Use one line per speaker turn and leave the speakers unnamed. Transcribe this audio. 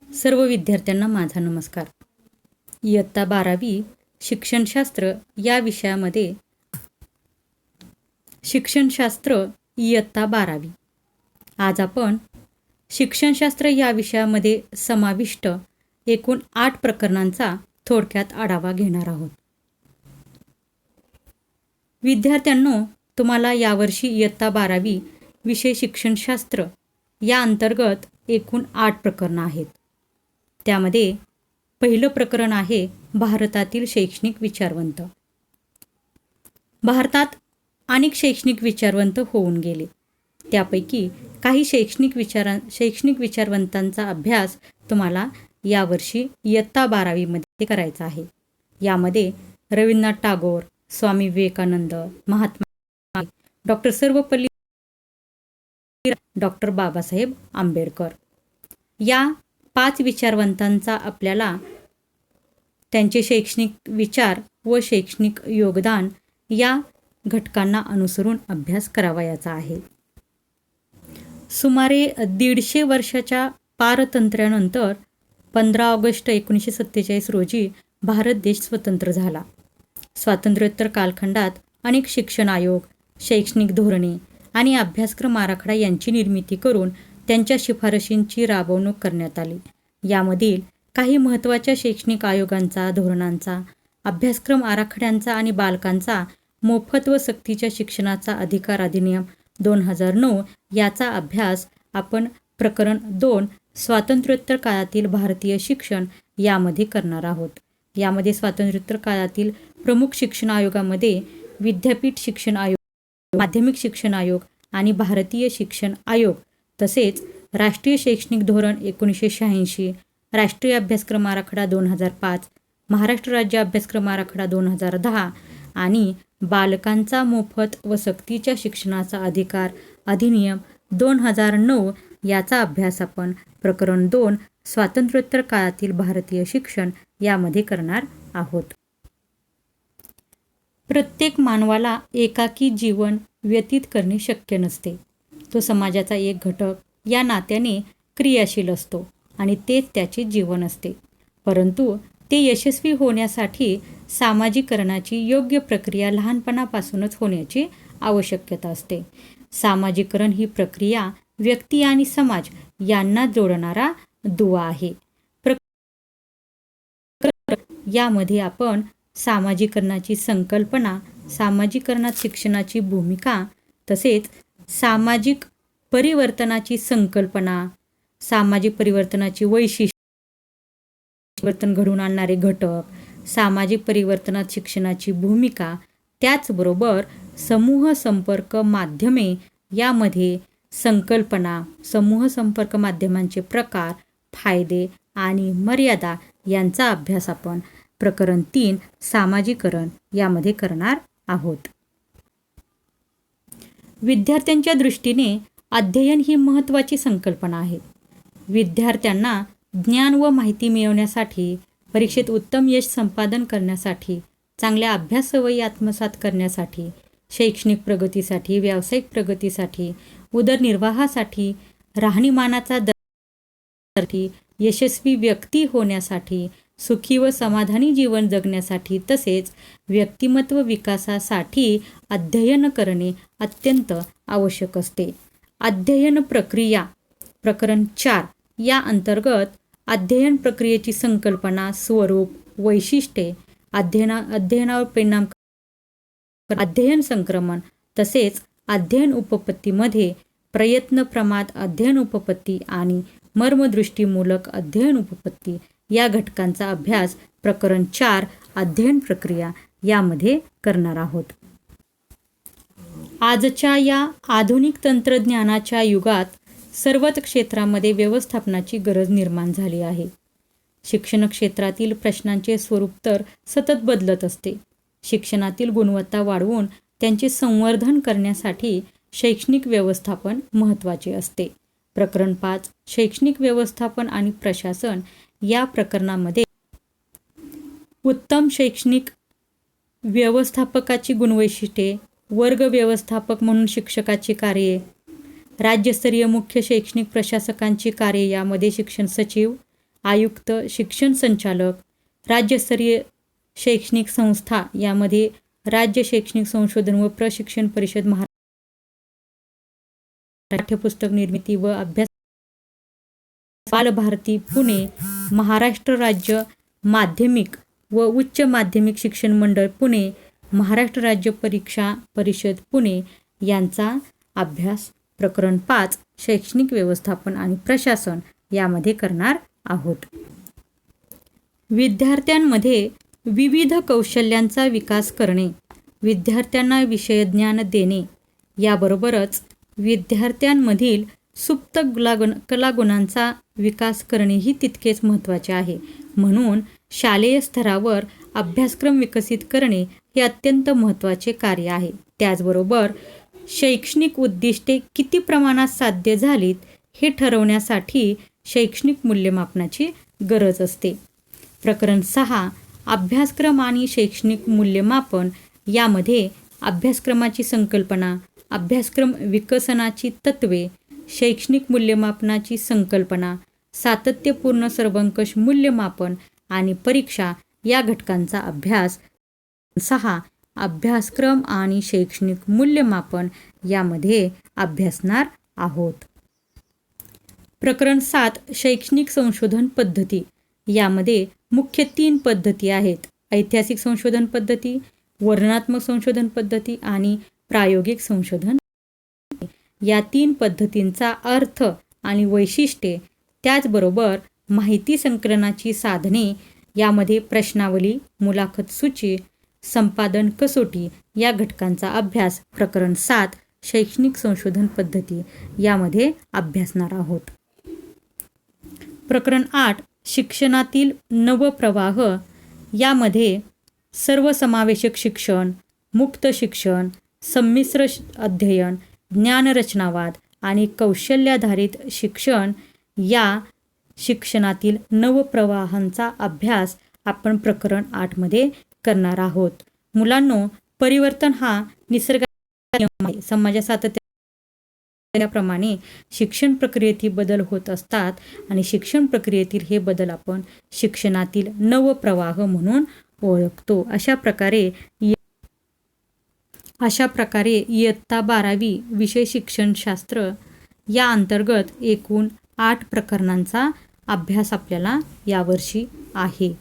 सर्व विद्यार्थ्यांना माझा नमस्कार. इयत्ता 12वी शिक्षणशास्त्र या विषयामध्ये शिक्षणशास्त्र इयत्ता 12वी. आज आपण शिक्षणशास्त्र या विषयामध्ये समाविष्ट एकूण 8 प्रकरणांचा थोडक्यात आढावा घेणार आहोत. विद्यार्थ्यांनो, तुम्हाला यावर्षी इयत्ता 12वी विषय शिक्षणशास्त्र या अंतर्गत एकूण 8 प्रकरणं आहेत. त्यामध्ये पहिलं प्रकरण आहे भारतातील शैक्षणिक विचारवंत. भारतात अनेक शैक्षणिक विचारवंत होऊन गेले. त्यापैकी काही शैक्षणिक विचारवंतांचा अभ्यास तुम्हाला यावर्षी इयत्ता 12वीमध्ये करायचा आहे. यामध्ये रवींद्रनाथ टागोर, स्वामी विवेकानंद, महात्मा गांधी, सर्वपल्ली डॉक्टर बाबासाहेब आंबेडकर या 5 विचारवंतांचा आपल्याला त्यांचे शैक्षणिक विचार व शैक्षणिक योगदान या घटकांना अनुसरून अभ्यास करावयाचा आहे. सुमारे 150 वर्षाच्या पारतंत्र्यानंतर 15 ऑगस्ट 1947 रोजी भारत देश स्वतंत्र झाला. स्वातंत्र्योत्तर कालखंडात अनेक शिक्षण आयोग, शैक्षणिक धोरणे आणि अभ्यासक्रम आराखडा यांची निर्मिती करून त्यांच्या शिफारशींची राबवणूक करण्यात आली. यामधील काही महत्त्वाच्या शैक्षणिक आयोगांचा, धोरणांचा, अभ्यासक्रम आराखड्यांचा आणि बालकांचा मोफत व सक्तीच्या शिक्षणाचा अधिकार अधिनियम 2009 याचा अभ्यास आपण प्रकरण 2 स्वातंत्र्योत्तर काळातील भारतीय शिक्षण यामध्ये करणार आहोत. यामध्ये स्वातंत्र्योत्तर काळातील प्रमुख शिक्षण आयोगामध्ये विद्यापीठ शिक्षण आयोग, माध्यमिक शिक्षण आयोग आणि भारतीय शिक्षण आयोग, तसेच राष्ट्रीय शैक्षणिक धोरण 1986, राष्ट्रीय अभ्यासक्रम आराखडा 2005, महाराष्ट्र राज्य अभ्यासक्रम आराखडा 2010 आणि बालकांचा मोफत व सक्तीच्या शिक्षणाचा अधिकार अधिनियम 2009 याचा अभ्यास आपण प्रकरण 2 स्वातंत्र्योत्तर काळातील भारतीय शिक्षण यामध्ये करणार आहोत. प्रत्येक मानवाला एकाकी जीवन व्यतीत करणे शक्य नसते. तो समाजाचा एक घटक या नात्याने क्रियाशील असतो आणि तेच त्याचे जीवन असते. परंतु ते यशस्वी होण्यासाठी सामाजिकरणाची योग्य प्रक्रिया लहानपणापासूनच होण्याची आवश्यकता असते. सामाजिकरण ही प्रक्रिया व्यक्ती आणि समाज यांना जोडणारा दुवा आहे. यामध्ये आपण सामाजिकरणाची संकल्पना, सामाजिकरणात शिक्षणाची भूमिका, तसेच सामाजिक परिवर्तनाची संकल्पना, सामाजिक परिवर्तनाची वैशिष्ट्ये, परिवर्तन घडवून आणणारे घटक, सामाजिक परिवर्तनात शिक्षणाची भूमिका, त्याचबरोबर समूह संपर्क माध्यमे यामध्ये संकल्पना, समूह संपर्क माध्यमांचे प्रकार, फायदे आणि मर्यादा यांचा अभ्यास आपण प्रकरण 3 सामाजिकरण यामध्ये करणार आहोत. विद्यार्थ्यांच्या दृष्टीने अध्ययन ही महत्त्वाची संकल्पना आहे. विद्यार्थ्यांना ज्ञान व माहिती मिळवण्यासाठी, परीक्षेत उत्तम यश संपादन करण्यासाठी, चांगल्या अभ्यास सवयी आत्मसात करण्यासाठी, शैक्षणिक प्रगतीसाठी, व्यावसायिक प्रगतीसाठी, उदरनिर्वाहासाठी, राहणीमानाचा दर्जासाठी, यशस्वी व्यक्ती होण्यासाठी, सुखी व समाधानी जीवन जगण्यासाठी, तसेच व्यक्तिमत्व विकासासाठी अध्ययन करणे अत्यंत आवश्यक असते. अध्ययन प्रक्रिया प्रकरण 4 या अंतर्गत अध्ययन प्रक्रियेची संकल्पना, स्वरूप, वैशिष्ट्ये, अध्ययनावर परिणाम, अध्ययन संक्रमण, तसेच अध्ययन उपपत्तीमध्ये प्रयत्न प्रमाद अध्ययन उपपत्ती आणि मर्मदृष्टीमूलक अध्ययन उपपत्ती या घटकांचा अभ्यास प्रकरण 4 अध्ययन प्रक्रिया यामध्ये करणार आहोत. आजच्या या आधुनिक तंत्रज्ञानाच्या युगात सर्वच क्षेत्रामध्ये व्यवस्थापनाची गरज निर्माण झाली आहे. शिक्षण क्षेत्रातील प्रश्नांचे स्वरूप तर सतत बदलत असते. शिक्षणातील गुणवत्ता वाढवून त्यांचे संवर्धन करण्यासाठी शैक्षणिक व्यवस्थापन महत्त्वाचे असते. प्रकरण 5 शैक्षणिक व्यवस्थापन आणि प्रशासन या प्रकरणामध्ये उत्तम शैक्षणिक व्यवस्थापकाची गुणवैशिष्ट्ये, वर्ग व्यवस्थापक म्हणून शिक्षकाची कार्ये, राज्यस्तरीय मुख्य शैक्षणिक प्रशासकांची कार्ये यामध्ये शिक्षण सचिव, आयुक्त, शिक्षण संचालक, राज्यस्तरीय शैक्षणिक संस्था यामध्ये राज्य शैक्षणिक संशोधन व प्रशिक्षण परिषद, महाराष्ट्र पाठ्यपुस्तक निर्मिती व अभ्यास, बालभारती पुणे, महाराष्ट्र राज्य माध्यमिक व उच्च माध्यमिक शिक्षण मंडळ पुणे, महाराष्ट्र राज्य परीक्षा परिषद पुणे यांचा अभ्यास प्रकरण 5 शैक्षणिक व्यवस्थापन आणि प्रशासन यामध्ये करणार आहोत. विद्यार्थ्यांमध्ये विविध कौशल्यांचा विकास करणे, विद्यार्थ्यांना विषयज्ञान देणे याबरोबरच विद्यार्थ्यांमधील सुप्त कलागुणांचा विकास करणेही तितकेच महत्त्वाचे आहे. म्हणून शालेय स्तरावर अभ्यासक्रम विकसित करणे हे अत्यंत महत्त्वाचे कार्य आहे. त्याचबरोबर शैक्षणिक उद्दिष्टे किती प्रमाणात साध्य झालीत हे ठरवण्यासाठी शैक्षणिक मूल्यमापनाची गरज असते. प्रकरण 6 अभ्यासक्रम आणि शैक्षणिक मूल्यमापन यामध्ये अभ्यासक्रमाची संकल्पना, अभ्यासक्रम विकसनाची तत्त्वे, शैक्षणिक मूल्यमापनाची संकल्पना, सातत्यपूर्ण सर्वंकष मूल्यमापन आणि परीक्षा या घटकांचा अभ्यास 6 अभ्यासक्रम आणि शैक्षणिक मूल्यमापन यामध्ये अभ्यासणार आहोत. प्रकरण 7 शैक्षणिक संशोधन पद्धती यामध्ये मुख्य 3 पद्धती आहेत. ऐतिहासिक संशोधन पद्धती, वर्णनात्मक संशोधन पद्धती आणि प्रायोगिक संशोधन. या 3 पद्धतींचा अर्थ आणि वैशिष्ट्ये, त्याचबरोबर माहिती संकलनाची साधने यामध्ये प्रश्नावली, मुलाखत सूची, संपादन कसोटी या घटकांचा अभ्यास प्रकरण 7 शैक्षणिक संशोधन पद्धती यामध्ये अभ्यासणार आहोत. प्रकरण 8 शिक्षणातील नवप्रवाह यामध्ये सर्वसमावेशक शिक्षण, मुक्त शिक्षण, संमिश्र अध्ययन, ज्ञानरचनावाद आणि कौशल्याधारित शिक्षण या शिक्षणातील नवप्रवाहांचा अभ्यास आपण प्रकरण 8 मध्ये करणार आहोत. मुलांनो, परिवर्तन हा निसर्गाचा नियम आहे. समाजात सातत्याप्रमाणे शिक्षण प्रक्रियेतील बदल होत असतात आणि शिक्षण प्रक्रियेतील हे बदल आपण शिक्षणातील नवप्रवाह म्हणून ओळखतो. अशा प्रकारे इयत्ता 12वी विषय शिक्षणशास्त्र या अंतर्गत एकूण 8 प्रकरणांचा अभ्यास आपल्याला यावर्षी आहे.